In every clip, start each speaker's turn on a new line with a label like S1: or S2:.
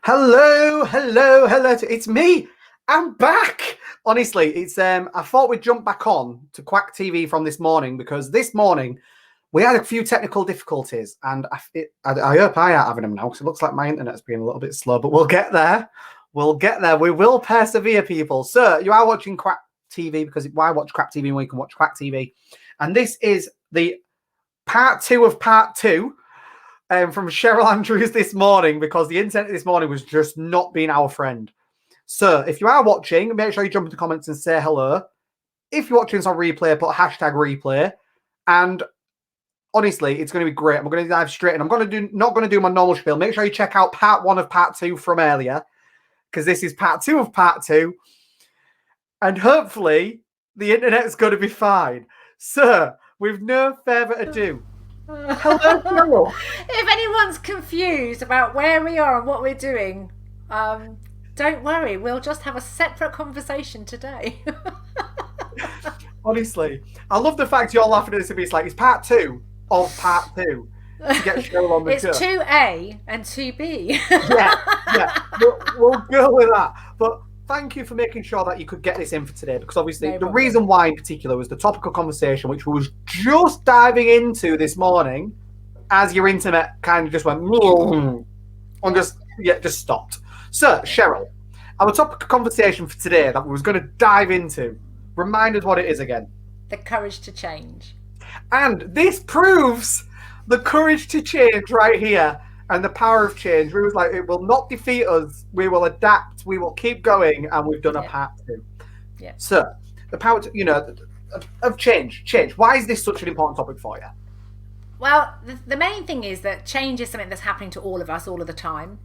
S1: Hello, hello, hello. It's me. I'm back. Honestly, it's I thought we'd jump back on to Kwak TV from this morning because this morning we had a few technical difficulties, and I hope I aren't having them now because it looks like my internet's being a little bit slow. But we'll get there. We'll get there. We will persevere, people. So you are watching Kwak TV because why watch Kwak TV when you can watch Kwak TV? And this is the part two of part two. From Sheryl Andrews this morning because the internet this morning was just not being our friend. So if you are watching, make sure you jump into the comments and say hello. If you're watching this on replay, put hashtag replay. And honestly, it's going to be great. I'm going to dive straight in. Not going to do my normal spiel. Make sure you check out part one of part two from earlier because this is part two of part two. And hopefully the internet's going to be fine. So with no further ado, hello, Sheryl.
S2: If anyone's confused about where we are and what we're doing, don't worry. We'll just have a separate conversation today.
S1: Honestly, I love the fact you're laughing at this. It's like it's part two of part two to get Sheryl on the show.
S2: It's 2A and 2B.
S1: yeah. We'll go with that. But thank you for making sure that you could get this in for today because obviously the reason why in particular was the topical conversation, which we was just diving into this morning as your internet kind of just went and just stopped. So, Sheryl, our topical conversation for today that we was going to dive into, remind us what it is again.
S2: The courage to change.
S1: And this proves the courage to change right here. And the power of change. We was like, it will not defeat us. We will adapt. We will keep going. And we've done a part two.
S2: Yeah.
S1: So the power, of change. Change. Why is this such an important topic for you?
S2: Well, the main thing is that change is something that's happening to all of us all of the time.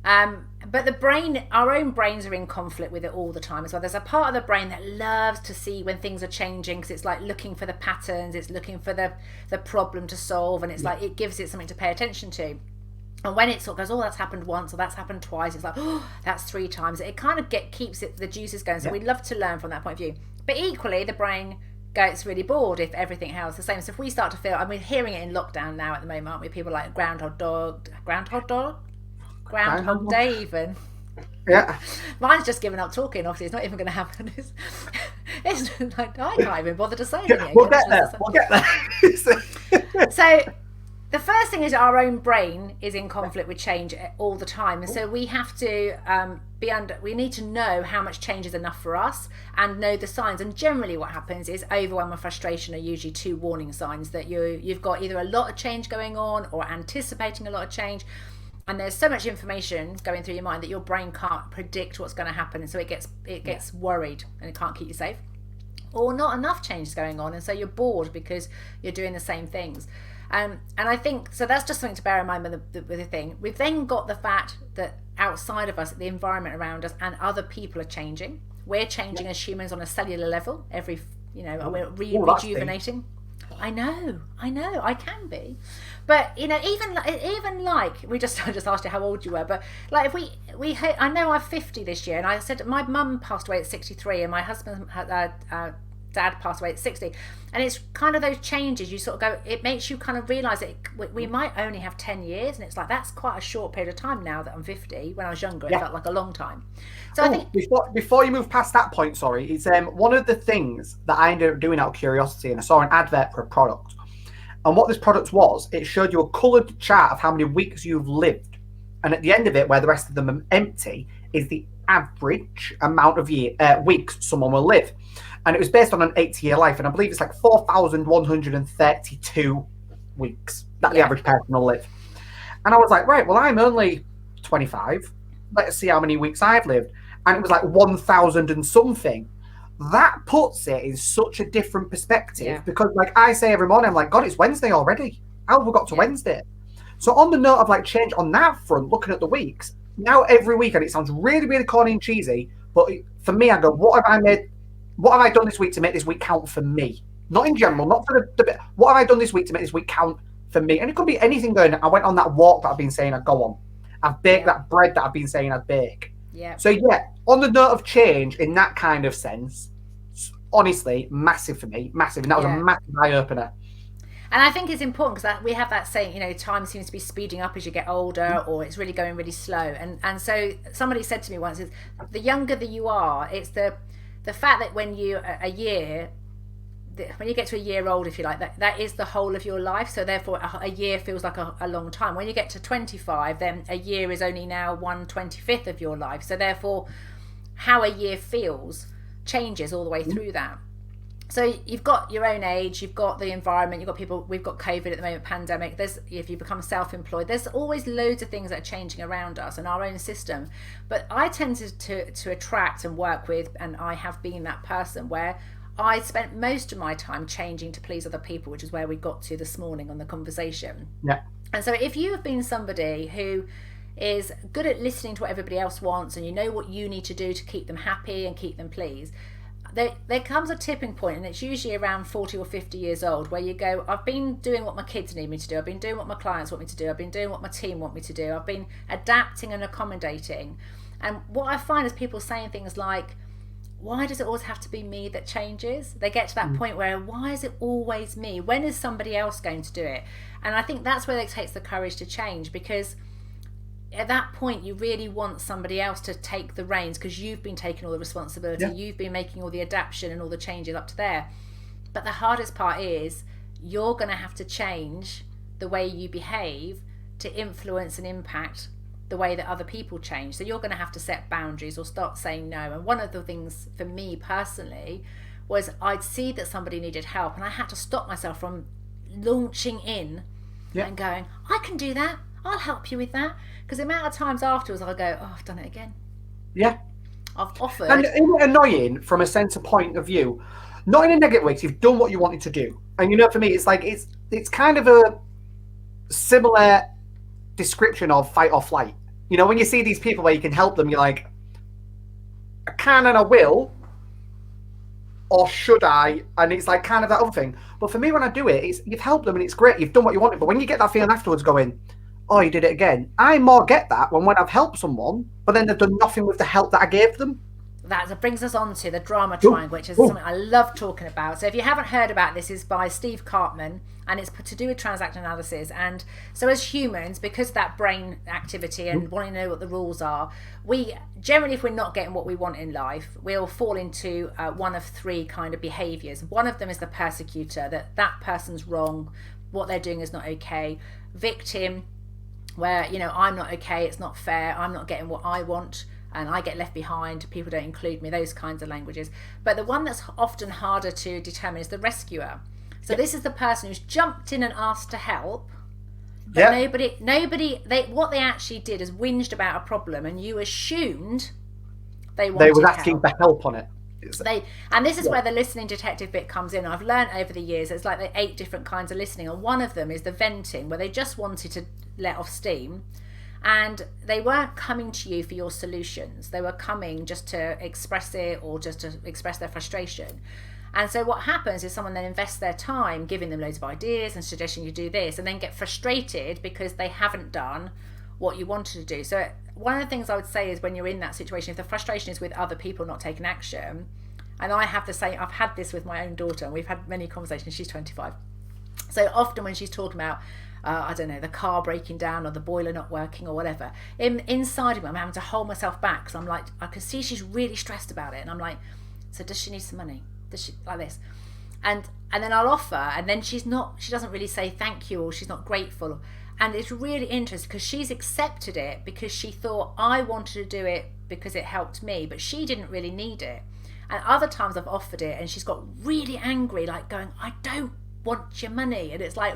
S2: But the brain, our own brains are in conflict with it all the time as well. There's a part of the brain that loves to see when things are changing because it's like looking for the patterns. It's looking for the problem to solve. And it's like it gives it something to pay attention to. And when it sort of goes, oh, that's happened once or that's happened twice, it's like, oh, that's 3 times. It kind of keeps the juices going. So we love to learn from that point of view. But equally, the brain gets really bored if everything else is the same. So if we start to feel, and we're hearing it in lockdown now at the moment, aren't we? People like Groundhog Day even.
S1: Yeah.
S2: Mine's just given up talking. Obviously, it's not even going to happen. It's like I can't even bother to say anything.
S1: We'll get there.
S2: So the first thing is our own brain is in conflict with change all the time, and so we have to we need to know how much change is enough for us and know the signs. And generally what happens is overwhelm and frustration are usually 2 warning signs that you've got either a lot of change going on or anticipating a lot of change, and there's so much information going through your mind that your brain can't predict what's going to happen, and so it gets worried and it can't keep you safe, or not enough change is going on, and so you're bored because you're doing the same things. And I think, so that's just something to bear in mind with the thing. We've then got the fact that outside of us, the environment around us and other people are changing. We're changing as humans on a cellular level. We're rejuvenating. I know, I can be. But, even like, I just asked you how old you were, but like if I know I'm 50 this year, and I said my mum passed away at 63 and my husband dad passed away at 60, and it's kind of those changes you sort of go, it makes you kind of realize that we might only have 10 years, and it's like that's quite a short period of time now that I'm 50. When I was younger it felt like a long time. So I think
S1: before you move past that point, sorry, it's one of the things that I ended up doing out of curiosity, and I saw an advert for a product, and what this product was, it showed you a coloured chart of how many weeks you've lived, and at the end of it, where the rest of them are empty, is the average amount of weeks someone will live. And it was based on an 80-year life, and I believe it's like 4,132 weeks that the average person will live. And I was like, right, well, I'm only 25. Let's see how many weeks I've lived. And it was like 1,000 and something. That puts it in such a different perspective because, like I say every morning, I'm like, God, it's Wednesday already. How have we got to Wednesday? So on the note of like change on that front, looking at the weeks, now every week, and it sounds really, really corny and cheesy, but for me, I go, what have I done this week to make this week count for me? Not in general, not for the bit. What have I done this week to make this week count for me? And it could be anything going. I went on that walk that I've been saying I'd go on. I've baked that bread that I've been saying I'd bake.
S2: Yeah.
S1: So on the note of change in that kind of sense, honestly, massive for me, massive. And that was a massive eye-opener.
S2: And I think it's important because we have that saying, time seems to be speeding up as you get older, or it's really going really slow. And so somebody said to me once, the younger that you are, it's the fact that when you get to a year old, if you like, that is the whole of your life. So therefore a year feels like a long time. When you get to 25, then a year is only now 1/25 of your life. So therefore how a year feels changes all the way through that. So you've got your own age, you've got the environment, you've got people, we've got COVID at the moment, pandemic. If you become self-employed, there's always loads of things that are changing around us and our own system. But I tend to attract and work with, and I have been that person where I spent most of my time changing to please other people, which is where we got to this morning on the conversation.
S1: Yeah.
S2: And so if you have been somebody who is good at listening to what everybody else wants, and you know what you need to do to keep them happy and keep them pleased, there comes a tipping point, and it's usually around 40 or 50 years old, where you go, I've been doing what my kids need me to do, I've been doing what my clients want me to do, I've been doing what my team want me to do, I've been adapting and accommodating. And what I find is people saying things like, why does it always have to be me that changes? They get to that point where, why is it always me? When is somebody else going to do it? And I think that's where it takes the courage to change, because at that point you really want somebody else to take the reins, because you've been taking all the responsibility, you've been making all the adaptation and all the changes up to there. But the hardest part is you're going to have to change the way you behave to influence and impact the way that other people change. So you're going to have to set boundaries or start saying no. And one of the things for me personally was I'd see that somebody needed help, and I had to stop myself from launching in and going, I can do that, I'll help you with that. Because the amount of times afterwards I'll go, oh, I've done it again.
S1: Yeah.
S2: I've offered.
S1: And isn't it annoying from a centre point of view? Not in a negative way, 'cause you've done what you wanted to do. And for me, it's like it's kind of a similar description of fight or flight. When you see these people where you can help them, you're like, I can and I will, or should I? And it's like kind of that other thing. But for me, when I do it, you've helped them and it's great. You've done what you wanted. But when you get that feeling afterwards going, oh, you did it again. I more get that when I've helped someone, but then they've done nothing with the help that I gave them.
S2: That brings us on to the drama triangle, which is something I love talking about. So if you haven't heard about this, is by Steve Cartman, and it's to do with transaction analysis. And so as humans, because that brain activity and wanting to know what the rules are, we generally, if we're not getting what we want in life, we'll fall into one of three kind of behaviors. One of them is the persecutor, that person's wrong, what they're doing is not okay. Victim, where I'm not okay, it's not fair, I'm not getting what I want, and I get left behind, people don't include me, those kinds of languages. But the one that's often harder to determine is the rescuer. So this is the person who's jumped in and asked to help, but what they actually did is whinged about a problem, and you assumed they were
S1: asking for help on it.
S2: And this is where the listening detective bit comes in. I've learned over the years there's like the 8 different kinds of listening, and one of them is the venting, where they just wanted to let off steam, and they weren't coming to you for your solutions. They were coming just to express it, or just to express their frustration. And so what happens is someone then invests their time giving them loads of ideas and suggesting you do this, and then get frustrated because they haven't done what you wanted to do. So one of the things I would say is, when you're in that situation, if the frustration is with other people not taking action, and I have to say, I've had this with my own daughter, and we've had many conversations, she's 25. So often when she's talking about, I don't know, the car breaking down or the boiler not working or whatever, inside of me, I'm having to hold myself back, because I'm like, I can see she's really stressed about it. And I'm like, so does she need some money? Does she, like this? And then I'll offer, and then she doesn't really say thank you, or she's not grateful. And it's really interesting, because she's accepted it because she thought I wanted to do it because it helped me, but she didn't really need it. And other times I've offered it and she's got really angry, like going, I don't want your money. And it's like,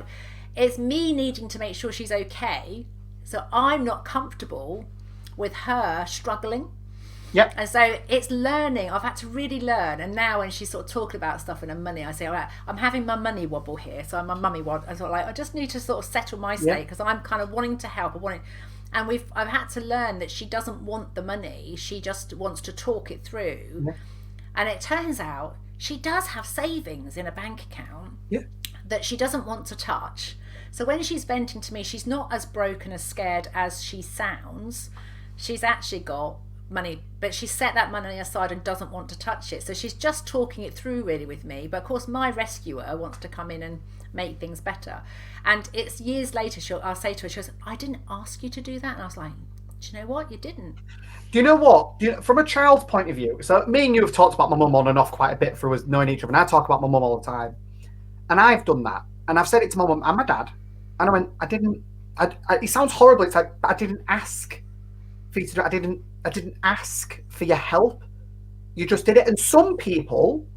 S2: it's me needing to make sure she's okay. So I'm not comfortable with her struggling.
S1: Yep.
S2: And so it's learning. I've had to really learn. And now when she's sort of talking about stuff in her money, I say, all right, I'm having my money wobble here. So I'm a mummy wobble. I sort of like, I just need to sort of settle my state, because I'm kind of wanting to help. And I've had to learn that she doesn't want the money. She just wants to talk it through. Yeah. And it turns out she does have savings in a bank account that she doesn't want to touch. So when she's venting to me, she's not as broken, as scared as she sounds. She's actually got money, but she set that money aside and doesn't want to touch it. So she's just talking it through really with me. But of course, my rescuer wants to come in and make things better. And it's years later, I'll say to her, she goes, I didn't ask you to do that. And I was like, do you know what? You didn't.
S1: Do you know what? From a child's point of view, so me and you have talked about my mum on and off quite a bit through us knowing each other, and I talk about my mum all the time. And I've done that. And I've said it to my mum and my dad. And I went, it sounds horrible. It's like, I didn't ask for you to do it. I didn't ask for your help. You just did it. And some people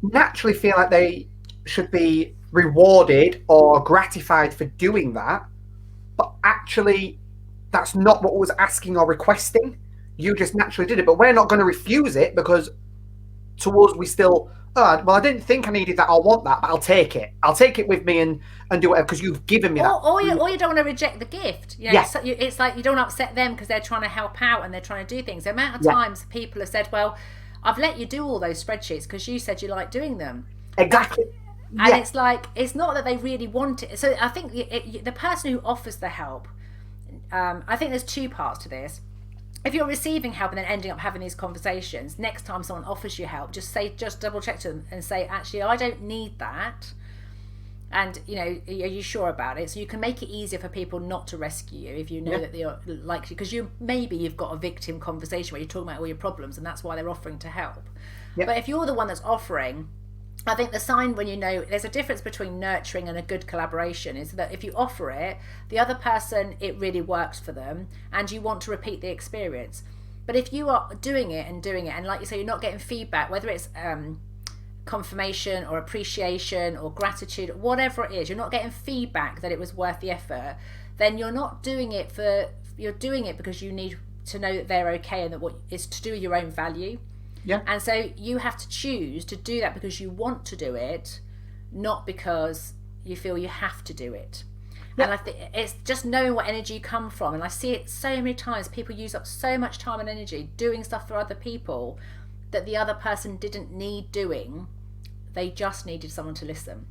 S1: naturally feel like they should be rewarded or gratified for doing that. But actually, that's not what I was asking or requesting. You just naturally did it. But we're not going to refuse it because to us, we still, well, I didn't think I needed that. I'll want that, but I'll take it. I'll take it with me and do whatever because you've given me that.
S2: Or you don't want to reject the gift. You know, yeah. So it's like you don't upset them because they're trying to help out and they're trying to do things. The amount of times people have said, well, I've let you do all those spreadsheets because you said you like doing them.
S1: Exactly.
S2: And it's like, it's not that they really want it. So I think the person who offers the help, I think there's two parts to this. If you're receiving help and then ending up having these conversations, next time someone offers you help, just double check to them and say, actually, I don't need that. And, you know, are you sure about it? So you can make it easier for people not to rescue you if you know that they're likely, because you've got a victim conversation where you're talking about all your problems and that's why they're offering to help. Yep. But if you're the one that's offering, I think the sign when you know there's a difference between nurturing and a good collaboration is that if you offer it, the other person, it really works for them and you want to repeat the experience. But if you are doing it and like you say, you're not getting feedback, whether it's confirmation or appreciation or gratitude, whatever it is, you're not getting feedback that it was worth the effort, then you're not doing it you're doing it because you need to know that they're okay and that what is to do with your own value. Yeah. And so you have to choose to do that because you want to do it, not because you feel you have to do it. Yeah. And I think it's just knowing what energy you come from. And I see it so many times. People use up so much time and energy doing stuff for other people that the other person didn't need doing. They just needed someone to listen.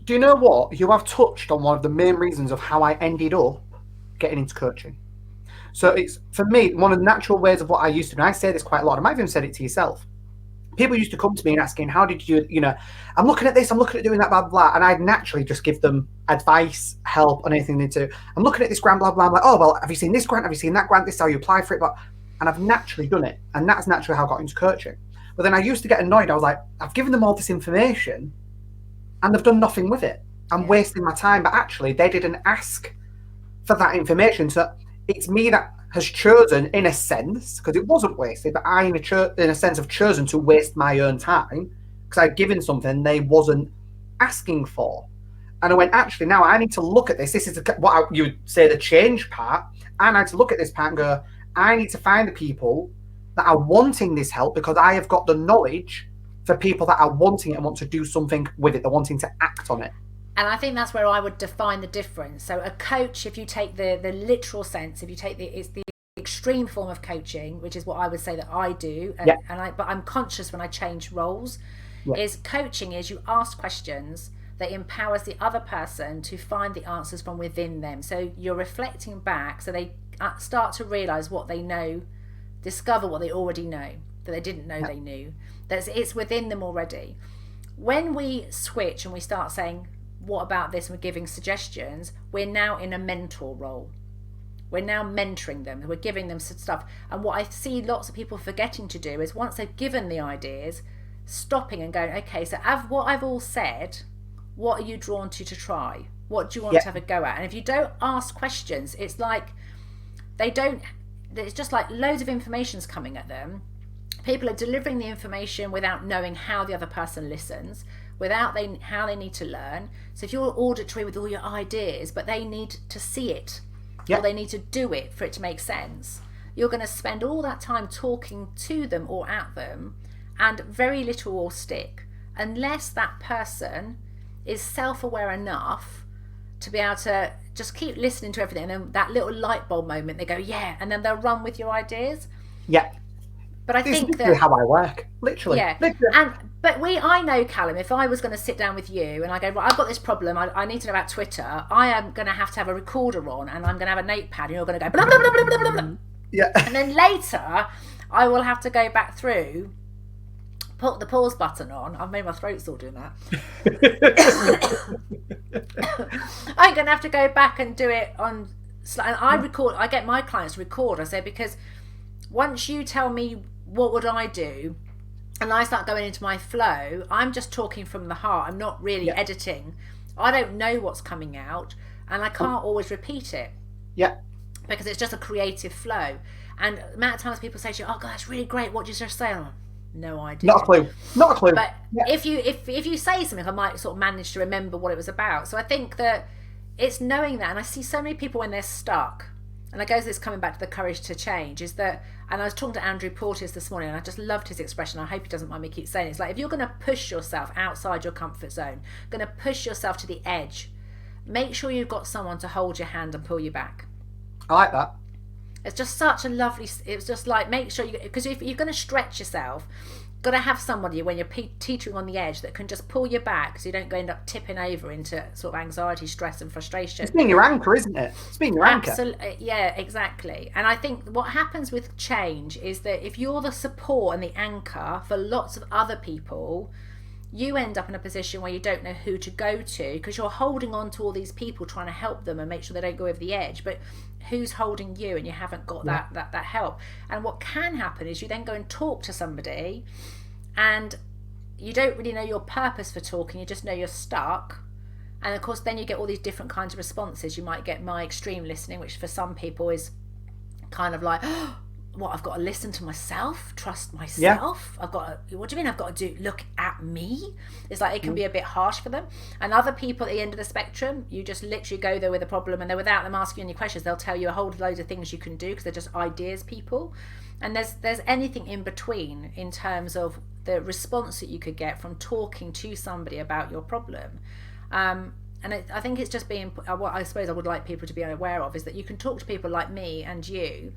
S1: Do you know what? You have touched on one of the main reasons of how I ended up getting into coaching. So it's, for me, one of the natural ways of what I used to do, and I say this quite a lot, I might have even said it to yourself. People used to come to me and asking, how did you, I'm looking at this, I'm looking at doing that, blah, blah, blah. And I'd naturally just give them advice, help on anything they do. I'm looking at this grant, blah, blah. I'm like, oh, well, have you seen this grant? Have you seen that grant? This is how you apply for it. And I've naturally done it. And that's naturally how I got into coaching. But then I used to get annoyed. I was like, I've given them all this information and they've done nothing with it. I'm wasting my time. But actually, they didn't ask for that information. So it's me that has chosen, in a sense, because it wasn't wasted, but I, in a sense, have chosen to waste my own time because I'd given something they wasn't asking for. And I went, actually, now I need to look at this. This is what you would say the change part. And I had to look at this part and go, I need to find the people that are wanting this help because I have got the knowledge for people that are wanting it and want to do something with it. They're wanting to act on it.
S2: And I think that's where I would define the difference. So a coach, if you take the literal sense, if you take it's the extreme form of coaching, which is what I would say that I do, but I'm conscious when I change roles, is coaching is you ask questions that empowers the other person to find the answers from within them. So you're reflecting back so they start to realise what they know, discover what they already know, that they didn't know they knew. It's within them already. When we switch and we start saying, what about this, and we're giving suggestions, we're now in a mentor role. We're now mentoring them. We're giving them some stuff. And what I see lots of people forgetting to do is once they've given the ideas, stopping and going, okay, so what I've all said, what are you drawn to try? What do you want to have a go at? And if you don't ask questions, it's like it's just like loads of information's coming at them. People are delivering the information without knowing how the other person listens, without how they need to learn. So if you're auditory with all your ideas, but they need to see it, or they need to do it for it to make sense, you're going to spend all that time talking to them or at them, and very little will stick unless that person is self-aware enough to be able to just keep listening to everything, and then that little light bulb moment, they go, yeah, and then they'll run with your ideas.
S1: Yeah.
S2: But I
S1: this
S2: think
S1: is how I work, literally.
S2: Yeah. But I know, Callum, if I was going to sit down with you and I go, right, I've got this problem, I need to know about Twitter, I am going to have a recorder on and I'm going to have a notepad and you're going to go blah, blah, blah, blah, blah, blah.
S1: Yeah.
S2: And then later, I will have to go back through, put the pause button on. I've made my throat sore doing that. I'm going to have to go back and do it on. And I record. I get my clients to record. I say, because once you tell me what would I do, and I start going into my flow, I'm just talking from the heart. I'm not really editing. I don't know what's coming out, and I can't always repeat it.
S1: Yeah.
S2: Because it's just a creative flow. And the amount of times people say to you, "Oh God, that's really great. What did you just say?" I'm like, no idea.
S1: Not a clue. Not a clue.
S2: But if you say something, I might sort of manage to remember what it was about. So I think that it's knowing that. And I see so many people when they're stuck, and I guess this coming back to the courage to change, is that, and I was talking to Andrew Porteous this morning, and I just loved his expression. I hope he doesn't mind me keep saying it. It's like, if you're going to push yourself outside your comfort zone, going to push yourself to the edge, make sure you've got someone to hold your hand and pull you back.
S1: I like that.
S2: It's just such a lovely, it's just like, make sure you, because if you're going to stretch yourself, got to have somebody when you're teetering on the edge that can just pull you back, so you don't end up tipping over into sort of anxiety, stress and frustration.
S1: It's being your anchor, isn't it? It's being your anchor.
S2: Absolutely, yeah, exactly. And I think what happens with change is that if you're the support and the anchor for lots of other people, you end up in a position where you don't know who to go to, because you're holding on to all these people trying to help them and make sure they don't go over the edge, but who's holding you, and you haven't got that help. And what can happen is you then go and talk to somebody, and you don't really know your purpose for talking, you just know you're stuck. And of course then you get all these different kinds of responses. You might get my extreme listening, which for some people is kind of like, oh, what, I've got to listen to myself, trust myself, I've got to, what do you mean I've got to do, look at me? It's like, it can be a bit harsh for them. And other people at the end of the spectrum, you just literally go there with a problem, and they're, without them asking any questions, they'll tell you a whole load of things you can do, because they're just ideas people. And there's anything in between in terms of the response that you could get from talking to somebody about your problem. I think it's just being, what I suppose I would like people to be aware of is that you can talk to people like me and you.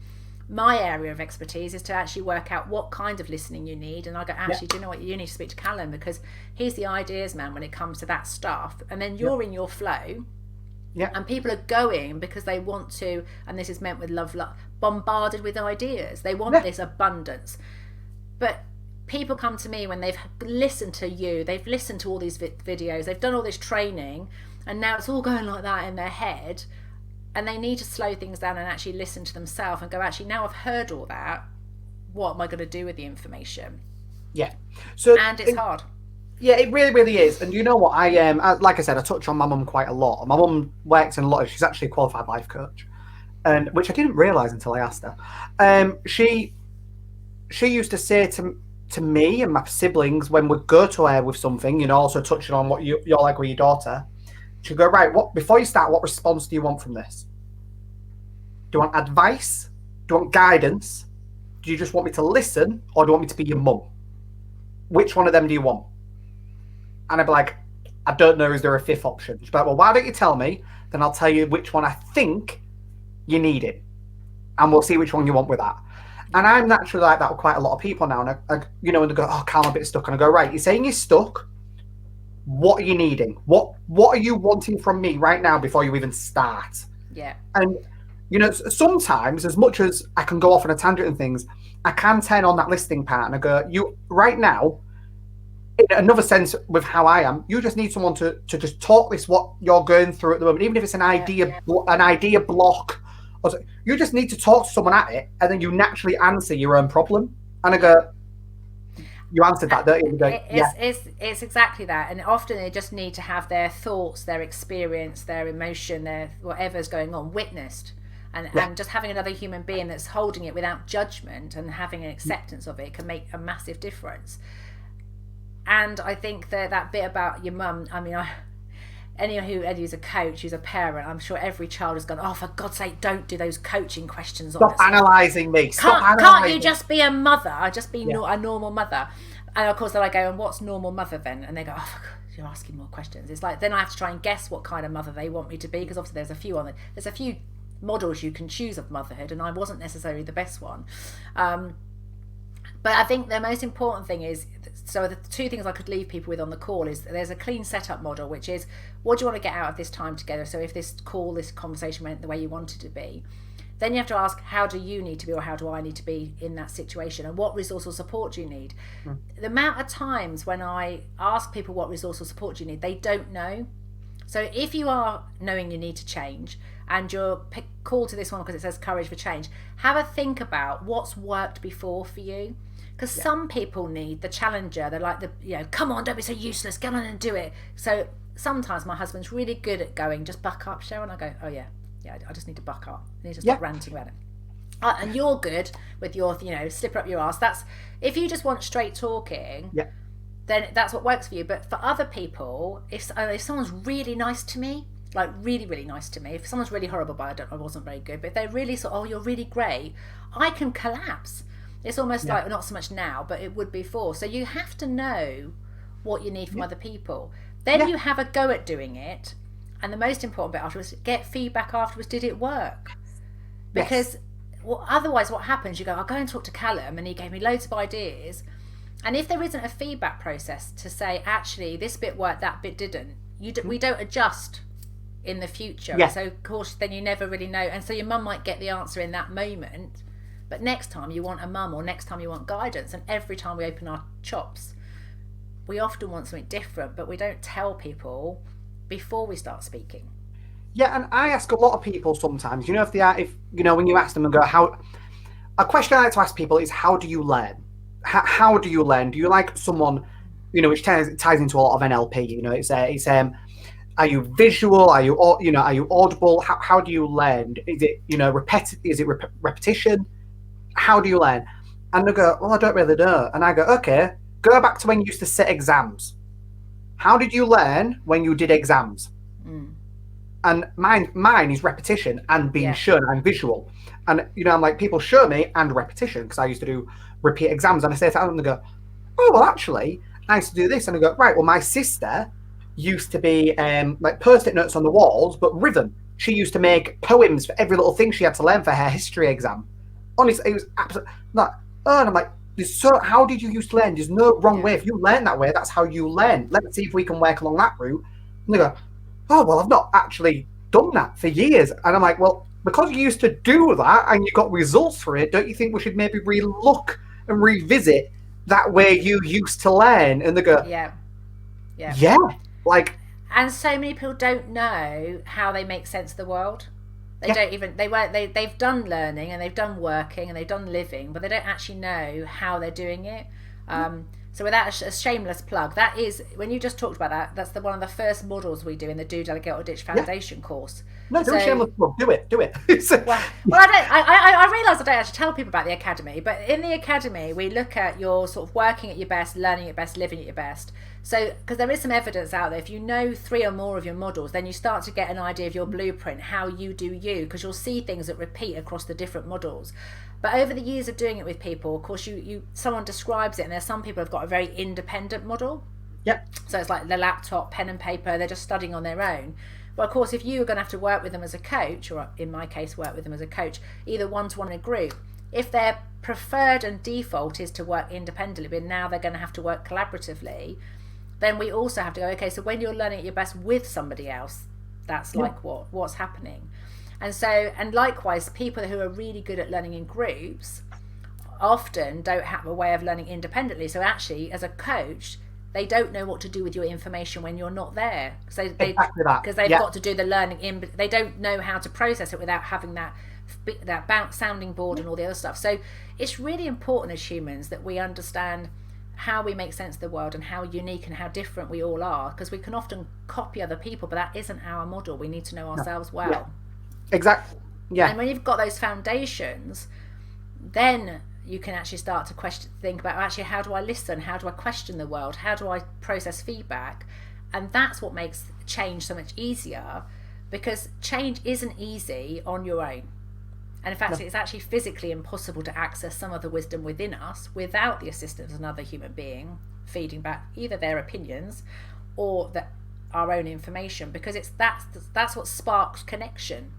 S2: My area of expertise is to actually work out what kind of listening you need, and I go, actually, do you know what, you need to speak to Callum, because he's the ideas man when it comes to that stuff. And then you're in your flow, and people are going because they want to, and this is meant with love, bombarded with ideas. They want this abundance. But people come to me when they've listened to you, they've listened to all these videos, they've done all this training, and now it's all going like that in their head. And they need to slow things down and actually listen to themselves and go, actually, now I've heard all that, what am I going to do with the information?
S1: Yeah.
S2: And it's hard.
S1: Yeah, it really, really is. And you know what? I like I said, I touch on my mum quite a lot. My mum works in a lot of, she's actually a qualified life coach, and which I didn't realise until I asked her. She used to say to me and my siblings when we go to her with something, you know, also touching on what you're like with your daughter, she'd go, right, what, before you start, what response do you want from this? Do you want advice? Do you want guidance? Do you just want me to listen, or do you want me to be your mum? Which one of them do you want? And I'd be like, I don't know, is there a fifth option? She'd be like, well, why don't you tell me? Then I'll tell you which one I think you need it. And we'll see which one you want with that. And I'm naturally like that with quite a lot of people now. And I you know, when they go, oh, Carl, I'm a bit stuck. And I go, right, you're saying you're stuck. What are you needing? What are you wanting from me right now before you even start? Yeah. And, you know, sometimes, as much as I can go off on a tangent and things, I can turn on that listening part and I go, you, right now, in another sense with how I am, you just need someone to just talk this, what you're going through at the moment, even if it's an idea block. Or so, you just need to talk to someone at it, and then you naturally answer your own problem. And I go, you answered that, don't you? You go,
S2: it's exactly that. And often they just need to have their thoughts, their experience, their emotion, their whatever's going on witnessed. And just having another human being that's holding it without judgment and having an acceptance of it can make a massive difference. And I think that bit about your mum, I mean, anyone who's a coach, who's a parent, I'm sure every child has gone, oh, for God's sake, don't do those coaching questions on us.
S1: Stop analysing me.
S2: Can't you just be a mother? Just be a normal mother. And of course, then I go, and what's normal mother then? And they go, oh, for God, you're asking more questions. It's like, then I have to try and guess what kind of mother they want me to be, because obviously there's a few models you can choose of motherhood, and I wasn't necessarily the best one. But I think the most important thing is, so the two things I could leave people with on the call is there's a clean setup model, which is, what do you want to get out of this time together? So if this conversation went the way you wanted to be, Then you have to ask, how do you need to be, or how do I need to be in that situation, and what resource or support do you need? The amount of times when I ask people what resource or support do you need, they don't know. So if you are knowing you need to change, and you're called to this one because it says courage for change, have a think about what's worked before for you. Because some people need the challenger. They're like, come on, don't be so useless, get on and do it. So sometimes my husband's really good at going, just buck up, Sheryl. And I go, oh yeah, I just need to buck up. I need to stop ranting about it. And you're good with your, slipper up your ass. That's, if you just want straight talking, then that's what works for you. But for other people, if someone's really nice to me, like really, really nice to me, if someone's really horrible, but I wasn't very good, but if they're really sort of, oh, you're really great, I can collapse. It's almost like, not so much now, but it would before. So you have to know what you need from other people. Then you have a go at doing it. And the most important bit afterwards, get feedback afterwards. Did it work? Because otherwise what happens, you go, I'll go and talk to Callum and he gave me loads of ideas. And if there isn't a feedback process to say, actually, this bit worked, that bit didn't, we don't adjust in the future. So of course, then you never really know. And so your mum might get the answer in that moment. But next time you want a mum, or next time you want guidance. And every time we open our chops, we often want something different, but we don't tell people before we start speaking.
S1: Yeah, and I ask a lot of people sometimes, when you ask them and go, a question I like to ask people is, how do you learn? How do you learn? Do you like someone, which ties into a lot of NLP, are you visual? Are you audible? How do you learn? Is it, is it repetition? How do you learn? And they go, well, I don't really know. And I go, okay, go back to when you used to sit exams. How did you learn when you did exams? And mine is repetition and being shown. I'm visual. And, I'm like, people show me and repetition, because I used to do repeat exams. And I say to them, and they go, oh, well, actually, I used to do this. And I go, right, well, my sister used to be like Post-it notes on the walls, but rhythm. She used to make poems for every little thing she had to learn for her history exam. Honestly, it was absolutely not. Oh, and I'm like, how did you used to learn? There's no wrong way. If you learn that way, that's how you learn. Let's see if we can work along that route. And they go, oh, well, I've not actually done that for years. And I'm like, well, because you used to do that and you got results for it, don't you think we should maybe re-look and revisit that way you used to learn? And they go, yeah. Like,
S2: and so many people don't know how they make sense of the world. They don't even, they've done learning and they've done working and they've done living, but they don't actually know how they're doing it. So without a shameless plug, that is, when you just talked about that, that's one of the first models we do in the Do, Delegate or Ditch Foundation course.
S1: No, don't shameless plug. Do it.
S2: well, I realise I don't actually tell people about the academy, but in the academy, we look at your sort of working at your best, learning at your best, living at your best. So, because there is some evidence out there, if you know 3 or more of your models, then you start to get an idea of your blueprint, how you do you, because you'll see things that repeat across the different models. But over the years of doing it with people, of course, someone describes it, and there's some people who've got a very independent model.
S1: Yep.
S2: So it's like the laptop, pen and paper, they're just studying on their own. Well, of course, if you are going to have to work with them as a coach, or in my case, work with them as a coach, either one-to-one in a group, if their preferred and default is to work independently, but now they're going to have to work collaboratively, then we also have to go, okay, so when you're learning at your best with somebody else, that's like what's happening. And so, and likewise, people who are really good at learning in groups often don't have a way of learning independently. So actually, as a coach, they don't know what to do with your information when you're not there. So because they've got to do the learning they don't know how to process it without having that sounding board and all the other stuff. So it's really important as humans that we understand how we make sense of the world and how unique and how different we all are, because we can often copy other people, but that isn't our model. We need to know ourselves well.
S1: Yeah. Exactly. Yeah.
S2: And when you've got those foundations, then you can actually start to think about, actually, how do I listen? How do I question the world? How do I process feedback? And that's what makes change so much easier, because change isn't easy on your own. And in fact, it's actually physically impossible to access some of the wisdom within us without the assistance of another human being feeding back either their opinions or our own information, because that's what sparks connection.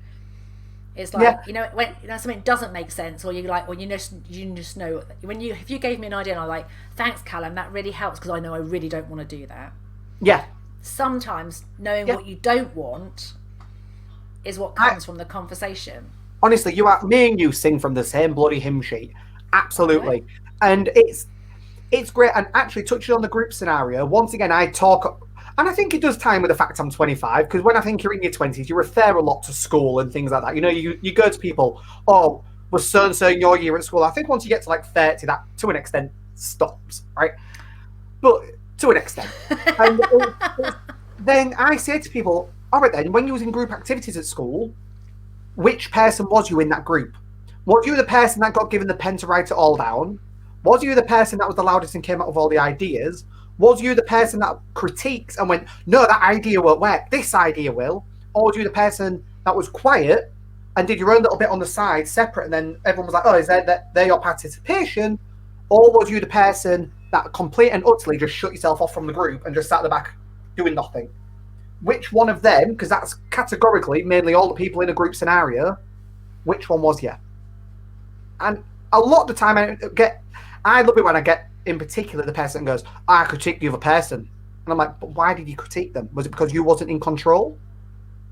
S2: It's like, when something doesn't make sense, or you just know, if you gave me an idea and I'm like, thanks Callum, that really helps, because I know I really don't want to do that.
S1: Yeah.
S2: Sometimes knowing what you don't want is what comes from the conversation.
S1: honestly, me and you sing from the same bloody hymn sheet. Absolutely.
S2: Right.
S1: And it's great. And actually, touching on the group scenario, once again, I talk, and I think it does time with the fact I'm 25, because when I think you're in your 20s, you refer a lot to school and things like that. You know, you go to people, oh, was so and so in your year at school. I think once you get to like 30, that to an extent stops, right? But to an extent. And then I say to people, all right, then, when you was in group activities at school, which person was you in that group? Was you the person that got given the pen to write it all down? Was you the person that was the loudest and came up with all the ideas? Was you the person that critiques and went, no, that idea won't work, this idea will? Or was you the person that was quiet and did your own little bit on the side, separate, and then everyone was like, oh, is that your participation? Or was you the person that complete and utterly just shut yourself off from the group and just sat at the back doing nothing? Which one of them, because that's categorically mainly all the people in a group scenario, which one was you? And a lot of the time I love it when I get, in particular, the person goes, I critique the other person. And I'm like, but why did you critique them? Was it because you wasn't in control?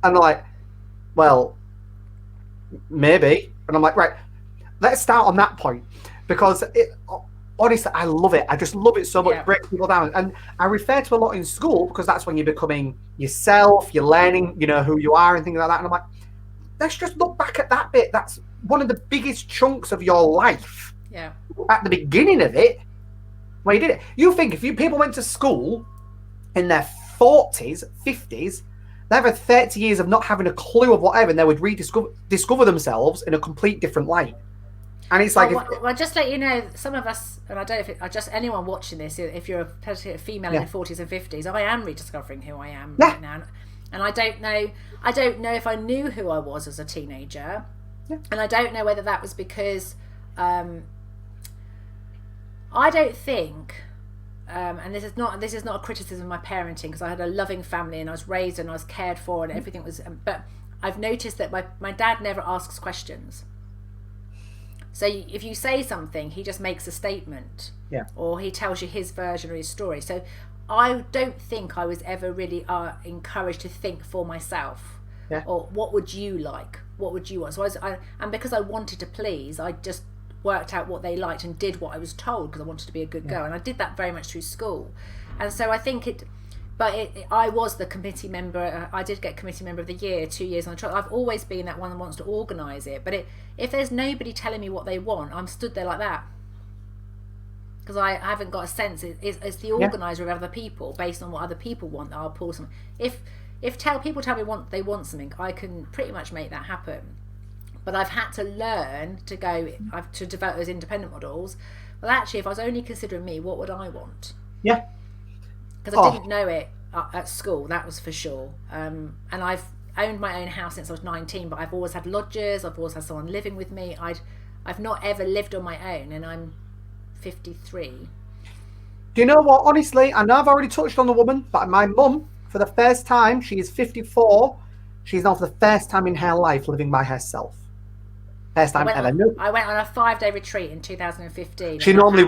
S1: And they're like, well, maybe. And I'm like, right, let's start on that point. Because honestly, I love it. I just love it so much, break people down. And I refer to a lot in school because that's when you're becoming yourself, you're learning, you know, who you are and things like that. And I'm like, let's just look back at that bit. That's one of the biggest chunks of your life.
S2: Yeah.
S1: At the beginning of it, when you did it. You think if people went to school in their 40s, 50s, they have 30 years of not having a clue of whatever, and they would discover themselves in a complete different light. And it's like,
S2: well, just let you know, some of us, and I don't know if just anyone watching this, if you're a female in your 40s and 50s, I am rediscovering who I am right now. And I don't know if I knew who I was as a teenager. Yeah. And I don't know whether that was because I don't think, and this is not a criticism of my parenting, because I had a loving family and I was raised and I was cared for and everything was, but I've noticed that my dad never asks questions. So if you say something, he just makes a statement, or he tells you his version or his story. So I don't think I was ever really encouraged to think for myself, or what would you like? What would you want? So and because I wanted to please, I just worked out what they liked and did what I was told because I wanted to be a good girl, and I did that very much through school. And so I think I was the committee member. I did get committee member of the year 2 years on the trial. I've always been that one that wants to organise it. But if there's nobody telling me what they want, I'm stood there like that because I haven't got a sense. It's the organiser of other people based on what other people want that I'll pull some. If people tell me they want something, I can pretty much make that happen. But I've had to learn to develop those independent models. Well, actually, if I was only considering me, what would I want?
S1: Yeah.
S2: Because I didn't know it at school, that was for sure. And I've owned my own house since I was 19, but I've always had lodgers. I've always had someone living with me. I've not ever lived on my own, and I'm 53.
S1: Do you know what? Honestly, I know I've already touched on the woman, but my mum, for the first time, she is 54. She's now for the first time in her life living by herself. First time ever.
S2: I went on a 5-day retreat in 2015.
S1: She normally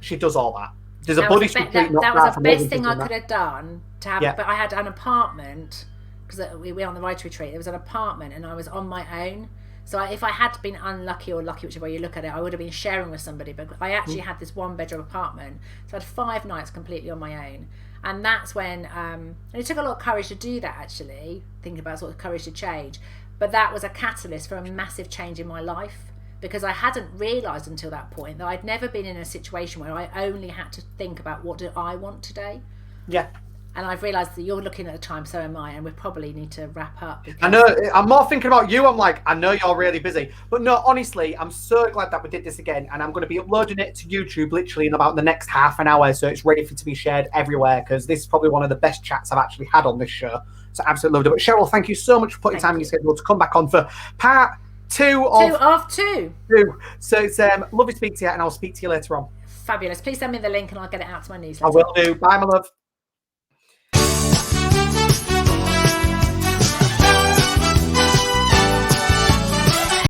S1: she does all that. There's a buddy retreat.
S2: That was the best thing I could have done to have. But I had an apartment because we were on the right retreat. There was an apartment, and I was on my own. So if I had been unlucky or lucky, whichever way you look at it, I would have been sharing with somebody. But I actually had this 1-bedroom apartment, so I had 5 nights completely on my own. And that's when, and it took a lot of courage to do that. Actually, thinking about sort of courage to change. But that was a catalyst for a massive change in my life, because I hadn't realised until that point that I'd never been in a situation where I only had to think about what do I want today. Yeah. And I've realised that you're looking at the time, so am I, and we probably need to wrap up.
S1: I know, I'm more thinking about you. I'm like, I know you're really busy. But no, honestly, I'm so glad that we did this again, and I'm going to be uploading it to YouTube literally in about the next half an hour, so it's ready to be shared everywhere, because this is probably one of the best chats I've actually had on this show. So I absolutely loved it. But Sheryl, thank you so much for putting time in your schedule to come back on for part 2 of 2. So it's lovely to speak to you, and I'll speak to you later on.
S2: Fabulous. Please send me the link and I'll get it out to my newsletter.
S1: I will do. Bye, my love.